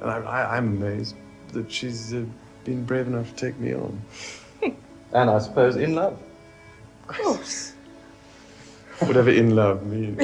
And I'm amazed that she's been brave enough to take me on. And I suppose in love. Of course. Whatever in love means.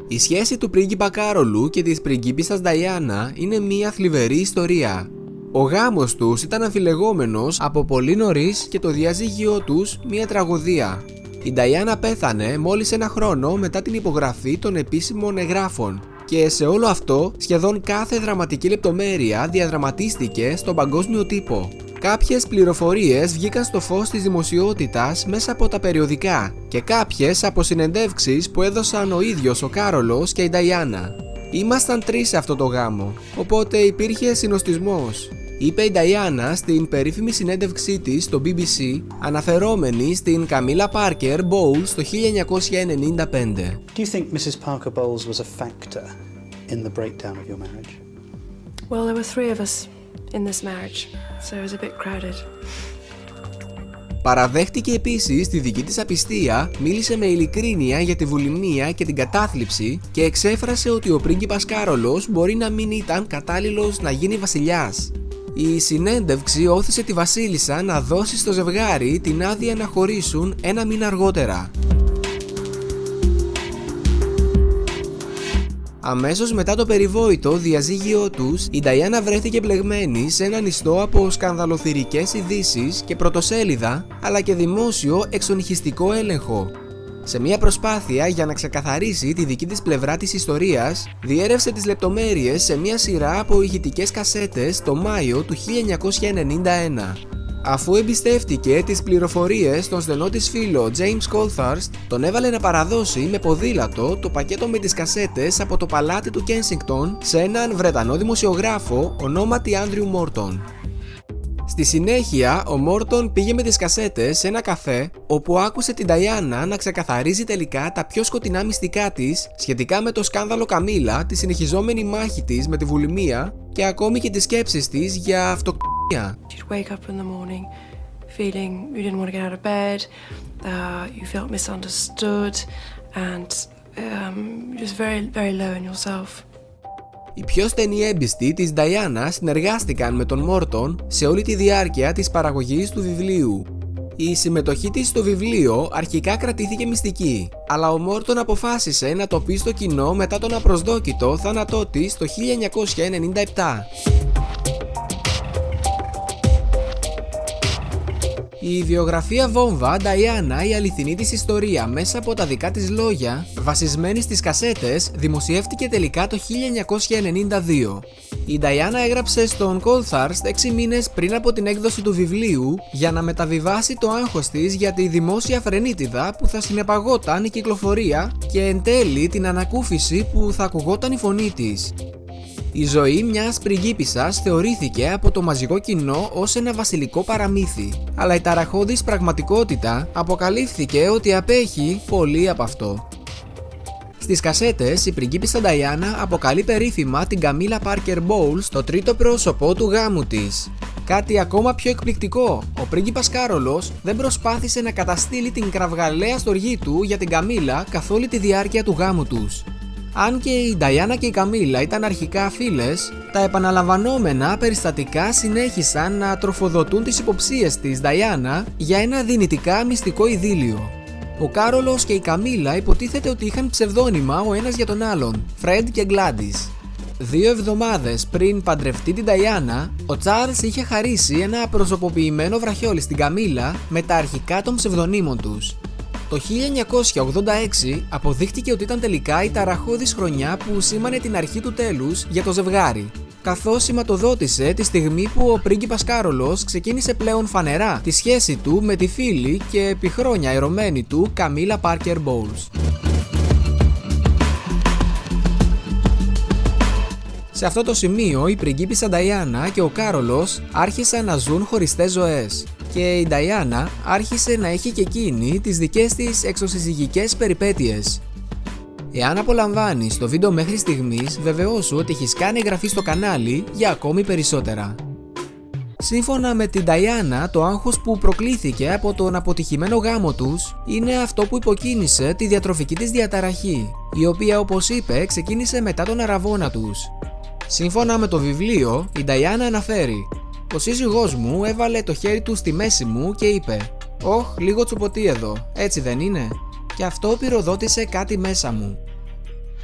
Η σχέση του πρίγκιπα Κάρολου και της πριγκίπισσας Νταϊάννα είναι μια θλιβερή ιστορία. Ο γάμος τους ήταν αμφιλεγόμενος από πολύ νωρίς και το διαζύγιό τους μια τραγωδία. Η Νταϊάννα πέθανε μόλις ένα χρόνο μετά την υπογραφή των επίσημων εγγράφων και σε όλο αυτό σχεδόν κάθε δραματική λεπτομέρεια διαδραματίστηκε στον παγκόσμιο τύπο. Κάποιες πληροφορίες βγήκαν στο φως της δημοσιότητας μέσα από τα περιοδικά και κάποιες από συνεντεύξεις που έδωσαν ο ίδιος ο Κάρολος και η Νταϊάννα. Ήμασταν 3 σε αυτό το γάμο, οπότε υπήρχε συνοστισμός, είπε η Νταϊάννα στην περίφημη συνέντευξή της στο BBC, αναφερόμενη στην Καμίλα Πάρκερ Μπόουλς το 1995. Do you think Mrs. Parker Bowles was a factor in the breakdown of your marriage? Well, there were 3 of us in this marriage, so it was a bit crowded. Παραδέχτηκε επίσης τη δική της απιστία, μίλησε με ειλικρίνεια για τη βουλημία και την κατάθλιψη και εξέφρασε ότι ο πρίγκιπας Κάρολος μπορεί να μην ήταν κατάλληλος να γίνει βασιλιάς. Η συνέντευξη όθησε τη βασίλισσα να δώσει στο ζευγάρι την άδεια να χωρίσουν 1 μήνα αργότερα. Αμέσως μετά το περιβόητο διαζύγιό τους, η Νταϊάννα βρέθηκε μπλεγμένη σε έναν ιστό από σκανδαλοθυρικές ειδήσεις και πρωτοσέλιδα, αλλά και δημόσιο εξονυχιστικό έλεγχο. Σε μια προσπάθεια για να ξεκαθαρίσει τη δική της πλευρά της ιστορίας, διέρευσε τις λεπτομέρειες σε μια σειρά από ηχητικές κασέτες το Μάιο του 1991. Αφού εμπιστεύτηκε τις πληροφορίες στον στενό της φίλο James Colthurst, τον έβαλε να παραδώσει με ποδήλατο το πακέτο με τις κασέτες από το παλάτι του Kensington σε έναν Βρετανό δημοσιογράφο ονόματι Andrew Morton. Στη συνέχεια, ο Μόρτον πήγε με τις κασέτες σε ένα καφέ, όπου άκουσε την Νταϊάννα να ξεκαθαρίζει τελικά τα πιο σκοτεινά μυστικά της σχετικά με το σκάνδαλο Καμίλα, τη συνεχιζόμενη μάχη της με τη βουλημία και ακόμη και τις σκέψεις της για αυτοκτονία. You'd wake up in the morning feeling you didn't want to get out of bed, you felt misunderstood and just very, very low in yourself. Οι πιο στενοί έμπιστοι της Νταϊάννα συνεργάστηκαν με τον Μόρτον σε όλη τη διάρκεια της παραγωγής του βιβλίου. Η συμμετοχή της στο βιβλίο αρχικά κρατήθηκε μυστική, αλλά ο Μόρτον αποφάσισε να το πει στο κοινό μετά τον απροσδόκητο θάνατό της το 1997. Η βιογραφία βόμβα Νταϊάννα, η αληθινή της ιστορία μέσα από τα δικά της λόγια, βασισμένη στις κασέτες, δημοσιεύτηκε τελικά το 1992. Η Νταϊάννα έγραψε στον Colthurst 6 μήνες πριν από την έκδοση του βιβλίου για να μεταβιβάσει το άγχος της για τη δημόσια φρενίτιδα που θα συνεπαγόταν η κυκλοφορία και εν τέλει την ανακούφιση που θα ακουγόταν η φωνή της. Η ζωή μιας πριγκίπισσας θεωρήθηκε από το μαζικό κοινό ως ένα βασιλικό παραμύθι, αλλά η ταραχώδης πραγματικότητα αποκαλύφθηκε ότι απέχει πολύ από αυτό. Στις κασέτες, η πριγκίπισσα Νταϊάννα αποκαλεί περίφημα την Καμίλα Πάρκερ Μπόουλς στο τρίτο πρόσωπο του γάμου της. Κάτι ακόμα πιο εκπληκτικό, ο πρίγκιπας Κάρολος δεν προσπάθησε να καταστήλει την κραυγαλαία στοργή του για την Καμίλα καθ' όλη τη διάρκεια του γάμου τους. Αν και η Νταϊάννα και η Καμίλα ήταν αρχικά φίλες, τα επαναλαμβανόμενα περιστατικά συνέχισαν να τροφοδοτούν τις υποψίες της Νταϊάννα για ένα δυνητικά μυστικό ειδήλιο. Ο Κάρολος και η Καμίλα υποτίθεται ότι είχαν ψευδόνυμα ο ένας για τον άλλον, Fred και Gladys. 2 εβδομάδες πριν παντρευτεί την Νταϊάννα, ο Τσάρλς είχε χαρίσει ένα προσωποποιημένο βραχιόλι στην Καμίλα με τα αρχικά των ψευδονύμων τους. Το 1986 αποδείχτηκε ότι ήταν τελικά η ταραχώδης χρονιά που σήμανε την αρχή του τέλους για το ζευγάρι, καθώς σηματοδότησε τη στιγμή που ο πρίγκιπας Κάρολος ξεκίνησε πλέον φανερά τη σχέση του με τη φίλη και επί χρόνια ερωμένη του Καμίλα Πάρκερ Μπόουλς. Σε αυτό το σημείο η πριγκίπισσα Νταϊάννα και ο Κάρολος άρχισαν να ζουν χωριστές ζωές και η Νταϊάννα άρχισε να έχει και εκείνη τις δικές της εξωσυζυγικές περιπέτειες. Εάν απολαμβάνεις το βίντεο μέχρι στιγμής, βεβαιώσου ότι έχεις κάνει εγγραφή στο κανάλι για ακόμη περισσότερα. Σύμφωνα με την Νταϊάννα, το άγχος που προκλήθηκε από τον αποτυχημένο γάμο τους είναι αυτό που υποκίνησε τη διατροφική της διαταραχή, η οποία όπως είπε ξεκίνησε μετά τον αραβώνα τους. Σύμφωνα με το βιβλίο, η Νταϊάννα αναφέρει: «Ο σύζυγός μου έβαλε το χέρι του στη μέση μου και είπε «Ωχ, λίγο τσουποτί εδώ, έτσι δεν είναι?» Και αυτό πυροδότησε κάτι μέσα μου».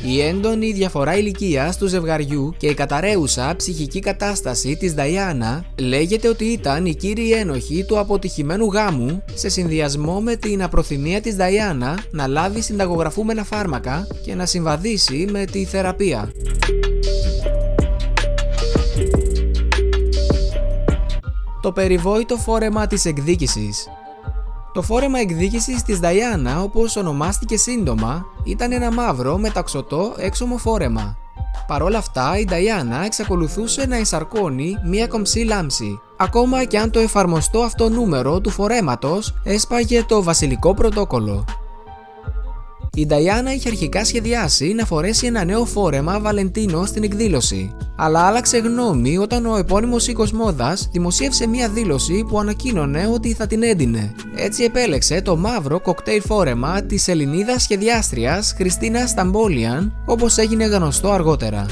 Η έντονη διαφορά ηλικίας του ζευγαριού και η καταραίουσα ψυχική κατάσταση της Νταϊάννα λέγεται ότι ήταν οι κύριοι ένοχοι του αποτυχημένου γάμου, σε συνδυασμό με την απροθυμία της Νταϊάννα να λάβει συνταγογραφούμενα φάρμακα και να συμβαδίσει με τη θεραπεία. Το περιβόητο φόρεμα της εκδίκησης. Το φόρεμα εκδίκησης της Νταϊάννα, όπως ονομάστηκε σύντομα, ήταν ένα μαύρο μεταξωτό έξωμο φόρεμα. Παρ' όλα αυτά, η Νταϊάννα εξακολουθούσε να ενσαρκώνει μία κομψή λάμψη, ακόμα και αν το εφαρμοστό αυτό νούμερο του φορέματος έσπαγε το βασιλικό πρωτόκολλο. Η Νταϊάννα είχε αρχικά σχεδιάσει να φορέσει ένα νέο φόρεμα Βαλεντίνο στην εκδήλωση, αλλά άλλαξε γνώμη όταν ο επώνυμος οίκος μόδας δημοσίευσε μία δήλωση που ανακοίνωνε ότι θα την έντυνε. Έτσι επέλεξε το μαύρο κοκτέιλ φόρεμα της Ελληνίδας σχεδιάστριας Χριστίνα Σταμπόλιαν, όπως έγινε γνωστό αργότερα.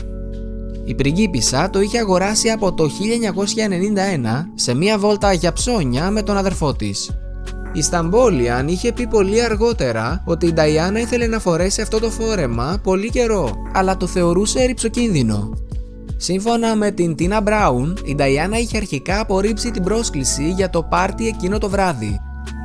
Η πριγκίπισσα το είχε αγοράσει από το 1991 σε μία βόλτα για ψώνια με τον αδερφό της. Η Σταμπόλιαν είχε πει πολύ αργότερα ότι η Νταϊάννα ήθελε να φορέσει αυτό το φόρεμα πολύ καιρό, αλλά το θεωρούσε ρυψοκίνδυνο. Σύμφωνα με την Τίνα Μπράουν, η Νταϊάννα είχε αρχικά απορρίψει την πρόσκληση για το πάρτι εκείνο το βράδυ.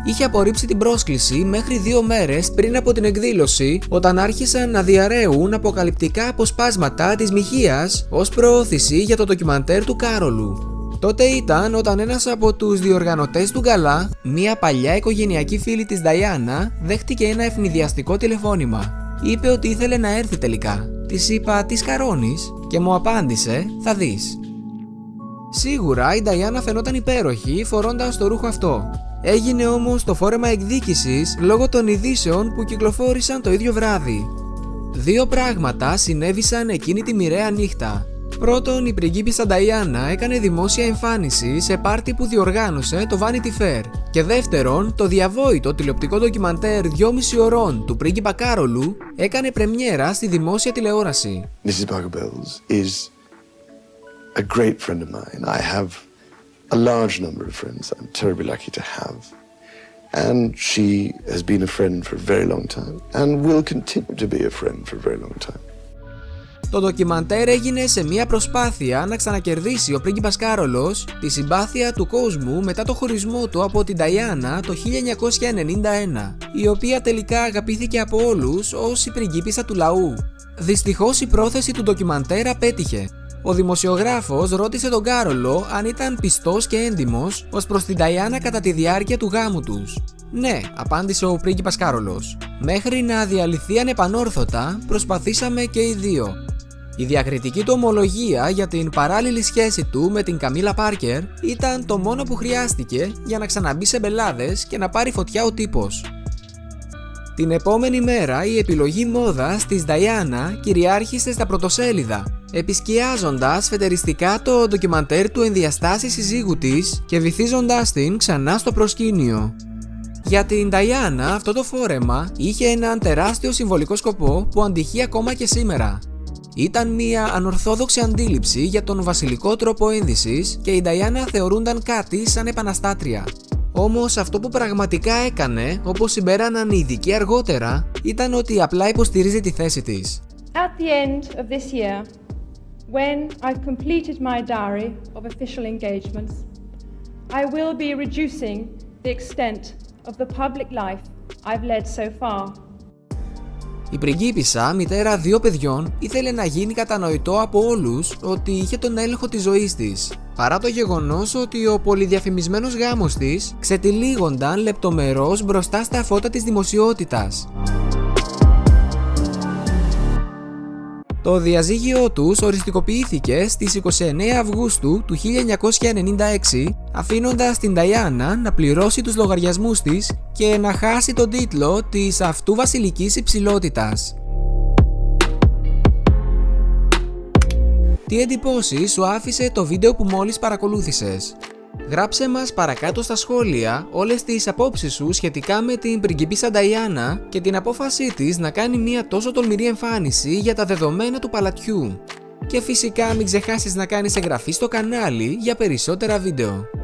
Είχε απορρίψει την πρόσκληση μέχρι 2 μέρες πριν από την εκδήλωση, όταν άρχισαν να διαρρέουν αποκαλυπτικά αποσπάσματα της μοιχείας ως προώθηση για το ντοκιμαντέρ του Κάρολου. Τότε ήταν όταν ένας από τους διοργανωτές του γκαλά, μία παλιά οικογενειακή φίλη της Νταϊάννα, δέχτηκε ένα ευνηδιαστικό τηλεφώνημα. Είπε ότι ήθελε να έρθει τελικά. Της είπα «Τι σκαρώνεις?» και μου απάντησε «Θα δεις». Σίγουρα η Νταϊάννα φαινόταν υπέροχη φορώντας το ρούχο αυτό. Έγινε όμως το φόρεμα εκδίκησης λόγω των ειδήσεων που κυκλοφόρησαν το ίδιο βράδυ. 2 πράγματα συνέβησαν εκείνη τη μοιραία νύχτα. Πρώτον, η πριγκίπισσα Νταϊάννα έκανε δημόσια εμφάνιση σε πάρτι που διοργάνωσε το Vanity Fair. Και δεύτερον, το διαβόητο τηλεοπτικό ντοκιμαντέρ 2,5 ωρών του πρίγκιπα Κάρολου έκανε πρεμιέρα στη δημόσια τηλεόραση. Mrs. Bugabells is a great friend of mine. I have a large number of friends I'm terribly lucky to have. And she has been a friend for a very long time and will continue to be a friend for a very long time. Το ντοκιμαντέρ έγινε σε μια προσπάθεια να ξανακερδίσει ο πρίγκιπας Κάρολος τη συμπάθεια του κόσμου μετά το χωρισμό του από την Νταϊάννα το 1991, η οποία τελικά αγαπήθηκε από όλους ως η πριγκίπισσα του λαού. Δυστυχώς η πρόθεση του ντοκιμαντέρ απέτυχε. Ο δημοσιογράφος ρώτησε τον Κάρολο αν ήταν πιστός και έντιμος ως προς την Νταϊάννα κατά τη διάρκεια του γάμου τους. «Ναι», απάντησε ο πρίγκιπας Κάρολος. «Μέχρι να διαλυθεί ανεπανόρθωτα, προσπαθήσαμε και οι δύο». Η διακριτική του ομολογία για την παράλληλη σχέση του με την Καμίλα Πάρκερ ήταν το μόνο που χρειάστηκε για να ξαναμπεί σε μπελάδες και να πάρει φωτιά ο τύπος. Την επόμενη μέρα η επιλογή μόδας της Νταϊάννα κυριάρχησε στα πρωτοσέλιδα, επισκιάζοντας φετεριστικά το ντοκιμαντέρ του ενδιαστάσει συζύγου της και βυθίζοντας την ξανά στο προσκήνιο. Για την Νταϊάννα αυτό το φόρεμα είχε έναν τεράστιο συμβολικό σκοπό που αντυχεί ακόμα και σήμερα. Ήταν μια ανορθόδοξη αντίληψη για τον βασιλικό τρόπο ένδυσης και η Νταϊάννα θεωρούνταν κάτι σαν επαναστάτρια. Όμως αυτό που πραγματικά έκανε, όπως συμπέραναν οι ειδικοί αργότερα, ήταν ότι απλά υποστηρίζει τη θέση της. At the end of this year, when I've completed my diary of official engagements, I will be reducing the extent of the public life I've led so far. Η πριγκίπισσα, μητέρα 2 παιδιών, ήθελε να γίνει κατανοητό από όλους ότι είχε τον έλεγχο της ζωής της, παρά το γεγονός ότι ο πολυδιαφημισμένος γάμος της ξετυλίγονταν λεπτομερώς μπροστά στα φώτα της δημοσιότητας. Το διαζύγιό τους οριστικοποιήθηκε στις 29 Αυγούστου του 1996, αφήνοντας την Νταϊάννα να πληρώσει τους λογαριασμούς της και να χάσει τον τίτλο της αυτού βασιλικής υψηλότητας. Τι εντυπώσεις σου άφησε το βίντεο που μόλις παρακολούθησες? Γράψε μας παρακάτω στα σχόλια όλες τις απόψεις σου σχετικά με την πριγκίπισσα Νταϊάννα και την απόφασή της να κάνει μια τόσο τολμηρή εμφάνιση για τα δεδομένα του παλατιού. Και φυσικά μην ξεχάσεις να κάνεις εγγραφή στο κανάλι για περισσότερα βίντεο.